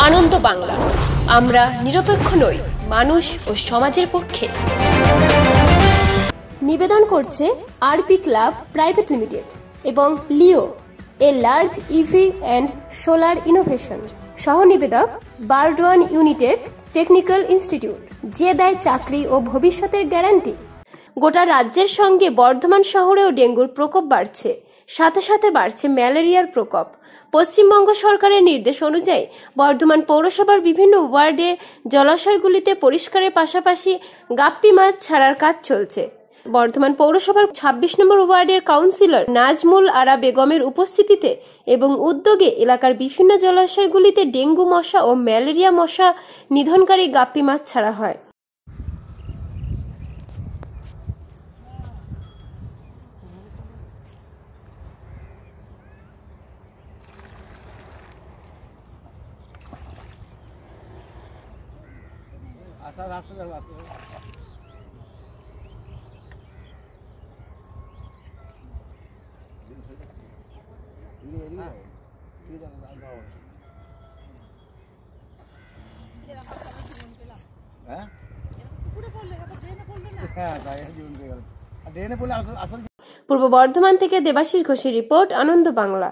আনন্দ বাংলা, আমরা নিরপেক্ষ নই, মানুষ ও সমাজের পক্ষে। নিবেদন করছে আরপি ক্লাব প্রাইভেট লিমিটেড এবং Leo, A large EV and solar innovation. সহ নিবেদক বারডোয়ান ইউনিটেক টেকনিক্যাল ইনস্টিটিউট, যে দেয় চাকরি ও ভবিষ্যতের গ্যারান্টি। গোটা রাজ্যের সঙ্গে বর্ধমান শহরেও ডেঙ্গুর প্রকোপ বাড়ছে, সাথে সাথে বাড়ছে ম্যালেরিয়ার প্রকোপ। পশ্চিমবঙ্গ সরকারের নির্দেশ অনুযায়ী বর্ধমান পৌরসভার বিভিন্ন ওয়ার্ডে জলাশয়গুলিতে পরিষ্কারের পাশাপাশি গাপ্পি মাছ ছাড়ার কাজ চলছে। বর্ধমান পৌরসভার ২৬ নম্বর ওয়ার্ডের কাউন্সিলর নাজমুল আরা বেগমের উপস্থিতিতে এবং উদ্যোগে এলাকার বিভিন্ন জলাশয়গুলিতে ডেঙ্গু মশা ও ম্যালেরিয়া মশা নিধনকারী গাপ্পি মাছ ছাড়া হয়। পূর্ব বর্ধমান থেকে দেবাশিস ঘোষের রিপোর্ট, আনন্দ বাংলা।